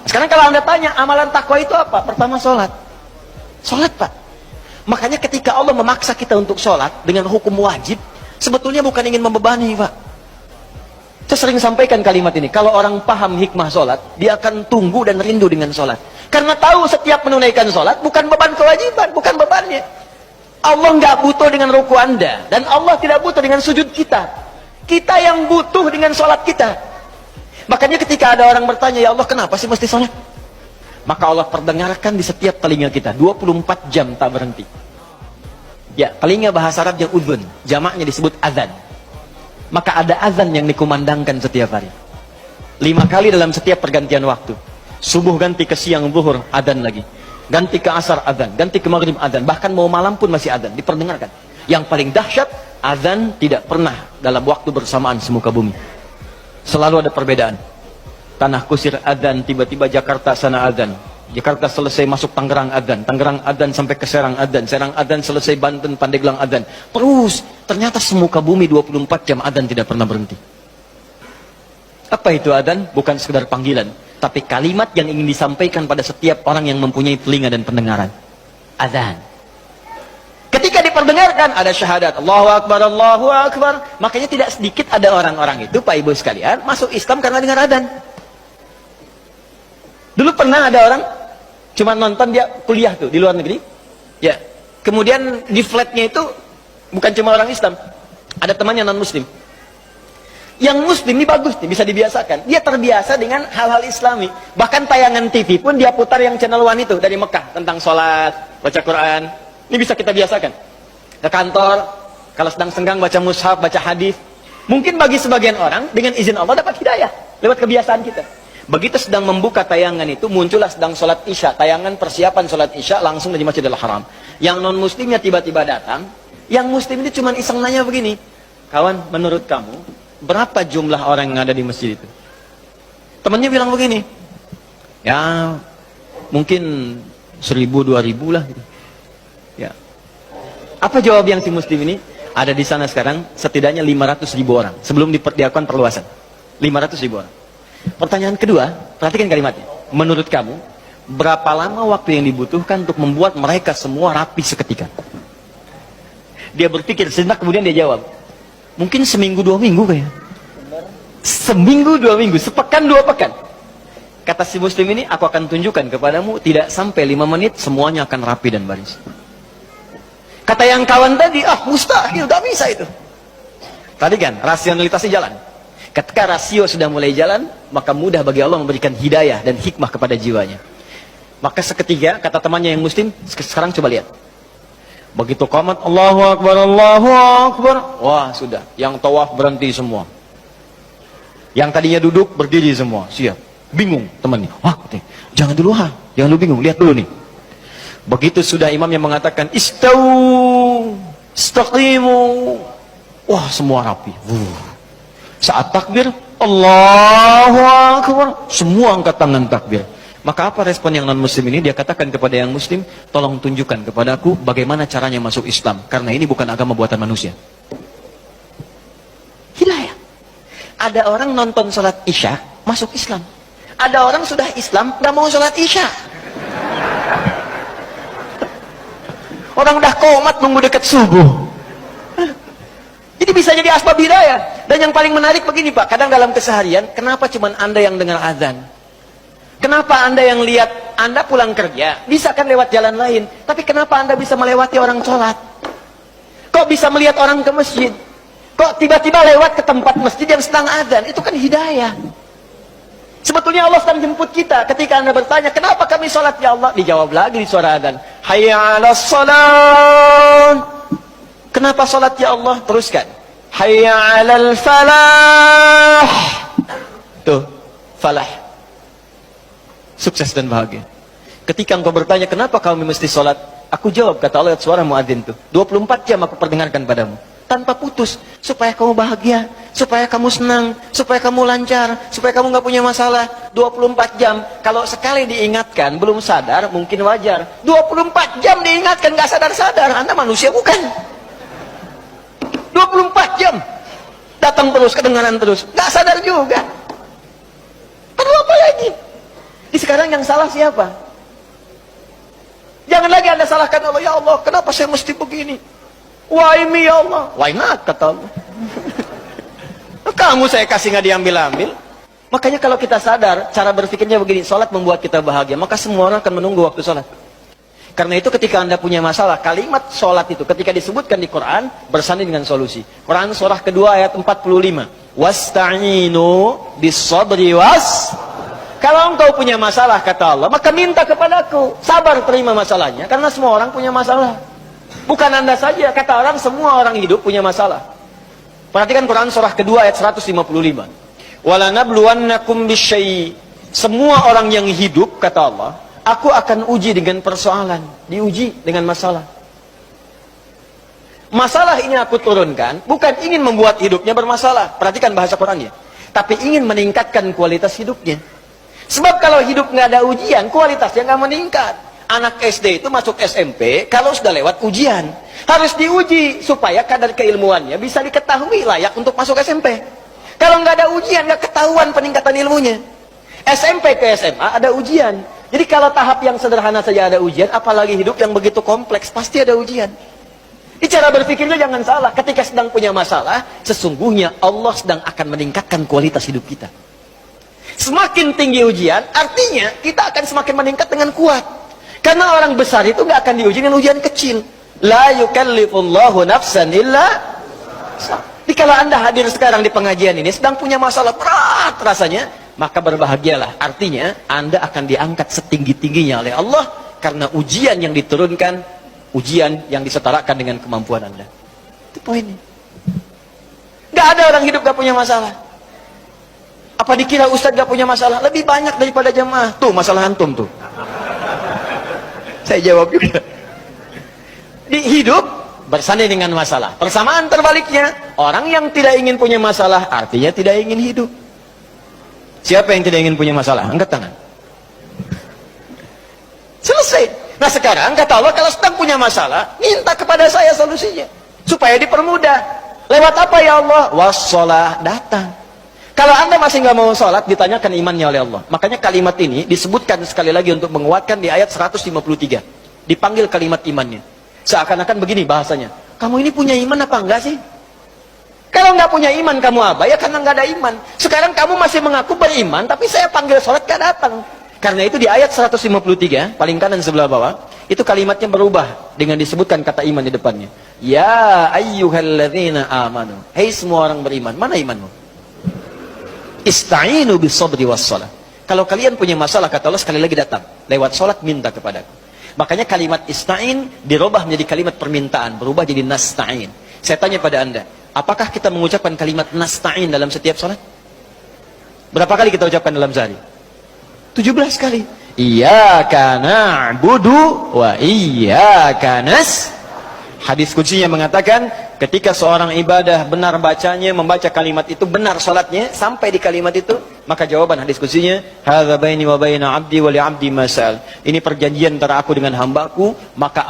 Sekarang kalau Anda tanya, amalan takwa itu apa? Pertama sholat. Sholat, Pak. Makanya ketika Allah memaksa kita untuk sholat dengan hukum wajib, sebetulnya bukan ingin membebani, Pak. Saya sering sampaikan kalimat ini. Kalau orang paham hikmah sholat, dia akan tunggu dan rindu dengan sholat. Karena tahu setiap menunaikan sholat bukan beban kewajiban, bukan bebannya. Allah nggak butuh dengan ruku Anda, dan Allah tidak butuh dengan sujud kita. Kita yang butuh dengan sholat kita. Makanya ketika ada orang bertanya, ya Allah kenapa sih mesti sholat? Maka Allah perdengarkan di setiap telinga kita, 24 jam tak berhenti. Ya, telinga bahasa Arab yang udhun, jamaknya disebut azan. Maka ada azan yang dikumandangkan setiap hari. 5 kali dalam setiap pergantian waktu. Subuh ganti ke siang, zuhur, azan lagi. Ganti ke asar, azan. Ganti ke maghrib, azan. Bahkan mau malam pun masih azan, diperdengarkan. Yang paling dahsyat, azan tidak pernah dalam waktu bersamaan semuka bumi. Selalu ada perbedaan. Tanah Kusir adzan, tiba-tiba Jakarta sana adzan. Jakarta selesai masuk Tangerang adzan. Tangerang adzan sampai ke Serang adzan. Serang adzan selesai Banten, Pandeglang adzan. Terus, ternyata semuka bumi 24 jam adzan tidak pernah berhenti. Apa itu adzan? Bukan sekedar panggilan, tapi kalimat yang ingin disampaikan pada setiap orang yang mempunyai telinga dan pendengaran. Adzan. Ketika diperdengarkan ada syahadat Allahu Akbar, Allahu Akbar. Makanya tidak sedikit ada orang-orang itu, Pak Ibu sekalian, masuk Islam karena dengar adzan. Dulu pernah ada orang cuma nonton, dia kuliah tuh di luar negeri. Ya. Kemudian di flatnya itu bukan cuma orang Islam, ada temannya non muslim. Yang muslim ini bagus nih, bisa dibiasakan. Dia terbiasa dengan hal-hal Islami. Bahkan tayangan TV pun dia putar yang channel one itu dari Mekah tentang sholat, baca Quran. Ini bisa kita biasakan. Ke kantor, kalau sedang senggang baca mushaf, baca hadis. Mungkin bagi sebagian orang, dengan izin Allah dapat hidayah. Lewat kebiasaan kita. Begitu sedang membuka tayangan itu, muncullah sedang sholat isya. Tayangan persiapan sholat isya langsung dari Masjidil Haram. Yang non-muslimnya tiba-tiba datang. Yang muslim ini cuma iseng nanya begini. Kawan, menurut kamu, berapa jumlah orang yang ada di masjid itu? Temannya bilang begini. Ya, mungkin 1000, 2000 lah gitu. Ya. Apa jawab yang si muslim ini? Ada di sana sekarang setidaknya 500.000 orang sebelum dilakukan perluasan. 500.000 orang. Pertanyaan kedua, perhatikan kalimatnya. Menurut kamu, berapa lama waktu yang dibutuhkan untuk membuat mereka semua rapi seketika? Dia berpikir sejenak, kemudian dia jawab, mungkin seminggu 2 minggu kayaknya. Seminggu 2 minggu, sepekan 2 pekan. Kata si muslim ini, aku akan tunjukkan kepadamu, tidak sampai 5 menit semuanya akan rapi dan baris. Kata yang kawan tadi, mustahil, gak bisa itu. Tadi kan, rasionalitasnya jalan. Ketika rasio sudah mulai jalan, maka mudah bagi Allah memberikan hidayah dan hikmah kepada jiwanya. Maka seketika, kata temannya yang muslim, sekarang coba lihat. Begitu qamat, Allahu Akbar, Allahu Akbar. Wah, sudah. Yang tawaf berhenti semua. Yang tadinya duduk, berdiri semua. Siap. Bingung temannya. Wah, jangan dulu jangan dulu bingung, lihat dulu nih. Begitu sudah imam yang mengatakan istau, istaqimu. Wah, semua rapi. Saat takbir, Allahu Akbar, semua angkat tangan takbir. Maka apa respon yang non muslim ini? Dia katakan kepada yang muslim, tolong tunjukkan kepadaku bagaimana caranya masuk Islam, karena ini bukan agama buatan manusia. Hidayah. Ada orang nonton salat isya masuk Islam. Ada orang sudah Islam nggak mau salat isya. Orang udah komat nunggu dekat subuh. Jadi bisa jadi asbab hidayah. Dan yang paling menarik begini Pak, kadang dalam keseharian, kenapa cuma Anda yang dengar azan? Kenapa Anda yang lihat, Anda pulang kerja, bisa kan lewat jalan lain. Tapi kenapa Anda bisa melewati orang sholat? Kok bisa melihat orang ke masjid? Kok tiba-tiba lewat ke tempat masjid yang sedang azan? Itu kan hidayah. Sebetulnya Allah sedang jemput kita. Ketika Anda bertanya, kenapa kami sholat ya Allah? Dijawab lagi di suara azan. Hayya 'alas sholat. Kenapa sholat ya Allah? Teruskan. Hayya 'alal falah. Tuh, falah. Sukses dan bahagia. Ketika engkau bertanya, kenapa kami mesti sholat? Aku jawab, kata Allah, suara muadzin tuh. 24 jam aku perdengarkan padamu. Tanpa putus. Supaya kamu bahagia. Supaya kamu senang. Supaya kamu lancar. Supaya kamu gak punya masalah. 24 jam. Kalau sekali diingatkan, belum sadar, mungkin wajar. 24 jam diingatkan, gak sadar-sadar. Anda manusia bukan. 24 jam. Datang terus, kedengaran terus. Gak sadar juga. Perlu apa lagi? sekarang yang salah siapa? Jangan lagi Anda salahkan Allah. Ya Allah, kenapa saya mesti begini? Why me ya Allah? Why not, kata Allah. Kamu saya kasih nggak diambil-ambil. Makanya kalau kita sadar, cara berpikirnya begini, sholat membuat kita bahagia, maka semua orang akan menunggu waktu sholat. Karena itu ketika Anda punya masalah, kalimat sholat itu ketika disebutkan di Quran, bersanding dengan solusi. Quran surah kedua ayat 45. Wasta'inu bis-sabri was. Kalau engkau punya masalah, kata Allah, maka minta kepadaku. Sabar terima masalahnya, karena semua orang punya masalah. Bukan Anda saja, kata orang, semua orang hidup punya masalah. Perhatikan Quran surah kedua ayat 155. Walanabluwannakum bisyai. Semua orang yang hidup, kata Allah, aku akan uji dengan persoalan, diuji dengan masalah. Masalah ini aku turunkan bukan ingin membuat hidupnya bermasalah. Perhatikan bahasa Qurannya. Tapi ingin meningkatkan kualitas hidupnya. Sebab kalau hidup nggak ada ujian, kualitasnya nggak meningkat. Anak SD itu masuk SMP kalau sudah lewat ujian. Harus diuji supaya kadar keilmuannya bisa diketahui layak untuk masuk SMP. Kalau nggak ada ujian, nggak ketahuan peningkatan ilmunya. SMP ke SMA ada ujian. Jadi kalau tahap yang sederhana saja ada ujian, apalagi hidup yang begitu kompleks, pasti ada ujian. Di cara berpikirnya jangan salah. Ketika sedang punya masalah, sesungguhnya Allah sedang akan meningkatkan kualitas hidup kita. Semakin tinggi ujian, artinya kita akan semakin meningkat dengan kuat. Karena orang besar itu nggak akan diuji dengan ujian kecil. La yukallifullahu nafsan illa. Jadi kalau Anda hadir sekarang di pengajian ini sedang punya masalah berat rasanya, maka berbahagialah. Artinya Anda akan diangkat setinggi-tingginya oleh Allah karena ujian yang diturunkan, ujian yang disetarakan dengan kemampuan Anda. Itu poinnya. Gak ada orang hidup gak punya masalah. Apa dikira Ustadz gak punya masalah? Lebih banyak daripada jamaah. Tuh masalah antum tuh. Saya jawab juga. Di hidup bersanding dengan masalah. Persamaan terbaliknya, orang yang tidak ingin punya masalah artinya tidak ingin hidup. Siapa yang tidak ingin punya masalah? Angkat tangan. Selesai. Nah sekarang kata Allah, kalau sedang punya masalah, minta kepada saya solusinya supaya dipermudah. Lewat apa ya Allah? Wassalah, datang. Kalau Anda masih nggak mau sholat, ditanyakan imannya oleh Allah. Makanya kalimat ini disebutkan sekali lagi untuk menguatkan di ayat 153. Dipanggil kalimat imannya. Seakan-akan begini bahasanya. Kamu ini punya iman apa enggak sih? Kalau nggak punya iman kamu apa? Ya karena nggak ada iman. Sekarang kamu masih mengaku beriman, tapi saya panggil sholat nggak datang. Karena itu di ayat 153, paling kanan sebelah bawah, itu kalimatnya berubah dengan disebutkan kata iman di depannya. Ya ayyuhalladzina amanu. Hei semua orang beriman, mana imanmu? Ista'inu bis-sabri was-shalah. Kalau kalian punya masalah, kata Allah, sekali lagi datang. Lewat sholat minta kepadaku. Makanya kalimat ista'in dirubah menjadi kalimat permintaan, berubah jadi nasta'in. Saya tanya pada Anda, apakah kita mengucapkan kalimat nasta'in dalam setiap sholat? Berapa kali kita ucapkan dalam sehari? 17 kali. Iyyaka na'budu wa iyyaka nasta'in. Hadis qudsinya mengatakan, ketika seorang ibadah benar bacanya, membaca kalimat itu, benar salatnya, sampai di kalimat itu, maka jawaban hadis qudsinya, hadza baini wa baina 'abdi wa li 'abdi ma sa'al. Ini perjanjian antara aku dengan hambaku, maka